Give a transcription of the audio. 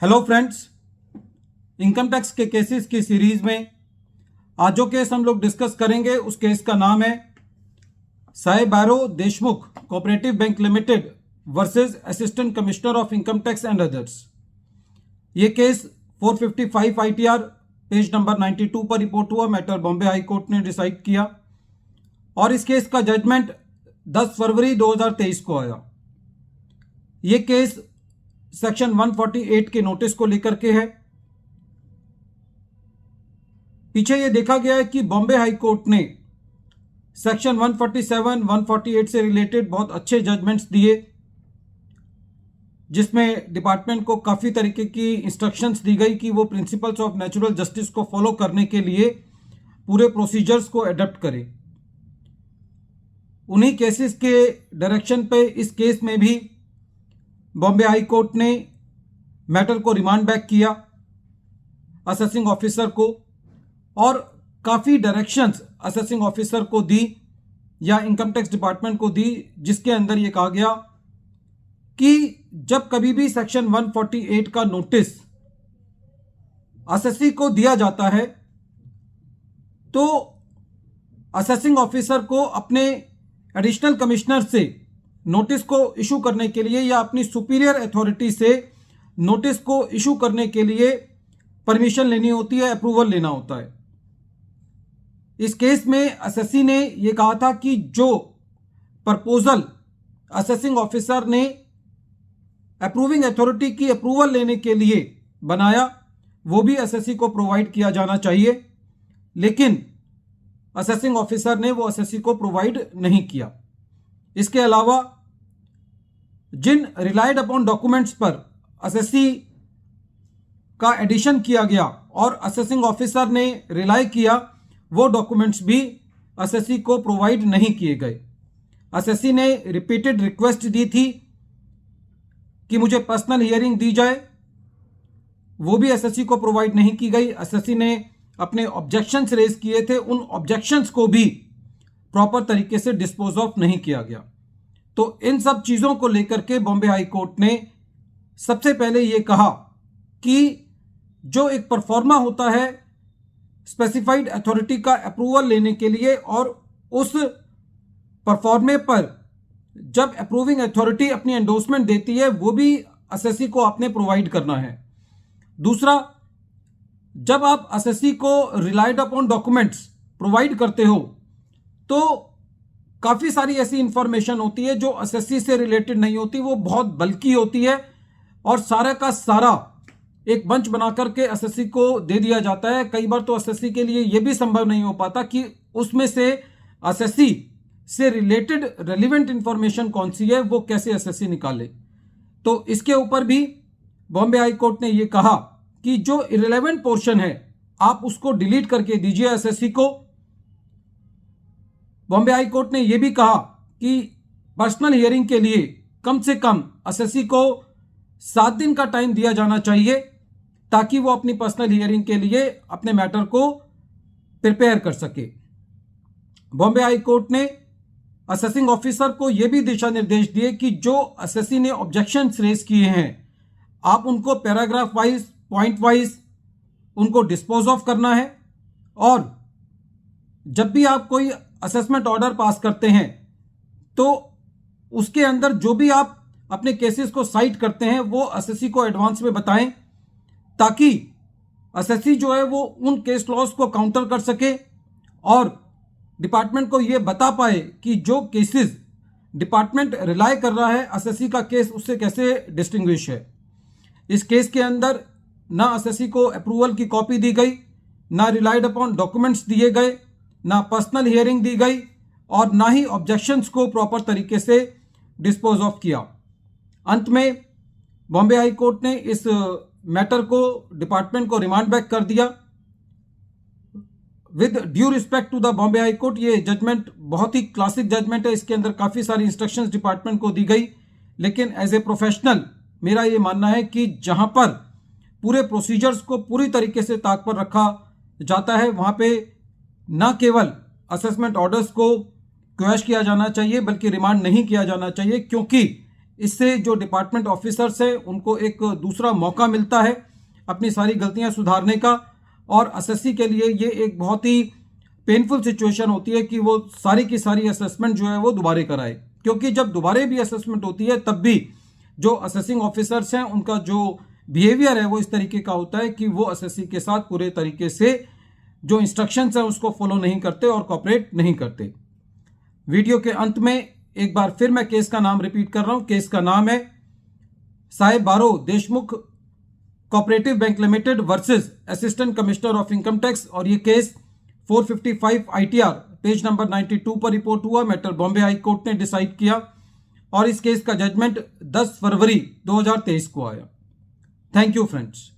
Hello friends, income tax के cases की series में आज जो केस हम लोग डिस्कस करेंगे उस केस का नाम है साई बारो Deshmukh cooperative bank limited versus assistant commissioner of income tax and others. ये केस 455 ITR पेज नंबर 92 पर रिपोर्ट हुआ। मैटर बॉम्बे हाई कोर्ट ने डिसाइड किया और इस केस का जजमेंट 10 फरवरी 2023 को आया। ये केस सेक्शन 148 के नोटिस को लेकर के है। पीछे ये देखा गया है कि बॉम्बे हाई कोर्ट ने सेक्शन 147, 148 से रिलेटेड बहुत अच्छे जजमेंट्स दिए, जिसमें डिपार्टमेंट को काफ़ी तरीके की इंस्ट्रक्शंस दी गई कि वो प्रिंसिपल्स ऑफ नेचुरल जस्टिस को फॉलो करने के लिए पूरे प्रोसीजर्स को एडॉप्ट करे। उन्हीं केसेस के डायरेक्शन पे इस केस में भी बॉम्बे हाई कोर्ट ने मैटर को रिमांड बैक किया असेसिंग ऑफिसर को और काफ़ी डायरेक्शंस असेसिंग ऑफिसर को दी या इनकम टैक्स डिपार्टमेंट को दी, जिसके अंदर ये कहा गया कि जब कभी भी सेक्शन 148 का नोटिस असेसी को दिया जाता है तो असेसिंग ऑफिसर को अपने एडिशनल कमिश्नर से नोटिस को इशू करने के लिए या अपनी सुपीरियर अथॉरिटी से नोटिस को इशू करने के लिए परमिशन लेनी होती है, अप्रूवल लेना होता है। इस केस में असेसी ने यह कहा था कि जो प्रपोजल असेसिंग ऑफिसर ने अप्रूविंग अथॉरिटी की अप्रूवल लेने के लिए बनाया वो भी असेसी को प्रोवाइड किया जाना चाहिए, लेकिन असेसिंग ऑफिसर ने वो असेसी को प्रोवाइड नहीं किया। इसके अलावा जिन रिलाइड अपॉन डॉक्यूमेंट्स पर असेसी का एडिशन किया गया और असेसिंग ऑफिसर ने रिलाई किया वो डॉक्यूमेंट्स भी असेसी को प्रोवाइड नहीं किए गए। असेसी ने रिपीटेड रिक्वेस्ट दी थी कि मुझे पर्सनल हियरिंग दी जाए, वो भी असेसी को प्रोवाइड नहीं की गई। असेसी ने अपने ऑब्जेक्शंस रेज किए थे, उन ऑब्जेक्शंस को भी प्रॉपर तरीके से डिस्पोज ऑफ नहीं किया गया। तो इन सब चीज़ों को लेकर के बॉम्बे हाई कोर्ट ने सबसे पहले ये कहा कि जो एक परफॉर्मा होता है स्पेसिफाइड अथॉरिटी का अप्रूवल लेने के लिए और उस परफॉर्मे पर जब अप्रूविंग अथॉरिटी अपनी एंडोर्समेंट देती है वो भी असेसी को आपने प्रोवाइड करना है। दूसरा, जब आप असेसी को रिलाइड अपॉन डॉक्यूमेंट्स प्रोवाइड करते हो तो काफ़ी सारी ऐसी इंफॉर्मेशन होती है जो असेसी से रिलेटेड नहीं होती, वो बहुत बल्कि होती है और सारा का सारा एक बंच बना करके असेसी को दे दिया जाता है। कई बार तो असेसी के लिए यह भी संभव नहीं हो पाता कि उसमें से असेसी से रिलेटेड रेलिवेंट इंफॉर्मेशन कौन सी है वो कैसे असेसी निकाले। तो इसके ऊपर भी बॉम्बे हाई कोर्ट ने यह कहा कि जो इरेलेवेंट पोर्शन है आप उसको डिलीट करके दीजिए असेसी को। बॉम्बे हाई कोर्ट ने यह भी कहा कि पर्सनल हियरिंग के लिए कम से कम असेसी को 7 दिन का टाइम दिया जाना चाहिए ताकि वो अपनी पर्सनल हियरिंग के लिए अपने मैटर को प्रिपेयर कर सके। बॉम्बे हाई कोर्ट ने असेसिंग ऑफिसर को यह भी दिशा निर्देश दिए कि जो असेसी ने ऑब्जेक्शंस रेज किए हैं आप उनको पैराग्राफ वाइज, पॉइंट वाइज उनको डिस्पोज ऑफ करना है और जब भी आप कोई असेसमेंट ऑर्डर पास करते हैं तो उसके अंदर जो भी आप अपने केसेस को साइट करते हैं वो असेसी को एडवांस में बताएं ताकि असेसी जो है वो उन केस लॉस को काउंटर कर सके और डिपार्टमेंट को ये बता पाए कि जो केसेस डिपार्टमेंट रिलाई कर रहा है असेसी का केस उससे कैसे डिस्टिंग्विश है। इस केस के अंदर ना असेसी को अप्रूवल की कॉपी दी गई, ना रिलाइड अपॉन डॉक्यूमेंट्स दिए गए, ना पर्सनल हियरिंग दी गई और ना ही ऑब्जेक्शंस को प्रॉपर तरीके से डिस्पोज ऑफ किया। अंत में बॉम्बे हाई कोर्ट ने इस मैटर को डिपार्टमेंट को रिमांड बैक कर दिया। With due respect to the Bombay high court, ये जजमेंट बहुत ही क्लासिक जजमेंट है। इसके अंदर काफ़ी सारी इंस्ट्रक्शंस डिपार्टमेंट को दी गई, लेकिन एज ए प्रोफेशनल मेरा ये मानना है कि जहां पर पूरे प्रोसीजर्स को पूरी तरीके से ताक पर रखा जाता है वहां पे न केवल असेसमेंट ऑर्डर्स को क्वैश किया जाना चाहिए बल्कि रिमांड नहीं किया जाना चाहिए, क्योंकि इससे जो डिपार्टमेंट ऑफिसर्स हैं उनको एक दूसरा मौका मिलता है अपनी सारी गलतियां सुधारने का, और एसएससी के लिए ये एक बहुत ही पेनफुल सिचुएशन होती है कि वो सारी की सारी असेसमेंट जो है वो दोबारे कराए, क्योंकि जब दोबारे भी असेसमेंट होती है तब भी जो असेसिंग ऑफिसर्स हैं उनका जो बिहेवियर है वो इस तरीके का होता है कि वो एसएससी के साथ पूरे तरीके से जो इंस्ट्रक्शंस हैं उसको फॉलो नहीं करते और कोऑपरेट नहीं करते। वीडियो के अंत में एक बार फिर मैं केस का नाम रिपीट कर रहा हूं। केस का नाम है साहेब बारो Deshmukh cooperative bank limited versus assistant commissioner of income tax, और ये केस 455 ITR पेज नंबर 92 पर रिपोर्ट हुआ। मैटर बॉम्बे हाई कोर्ट ने डिसाइड किया और इस केस का जजमेंट 10 फरवरी 2023 को आया। Thank you friends.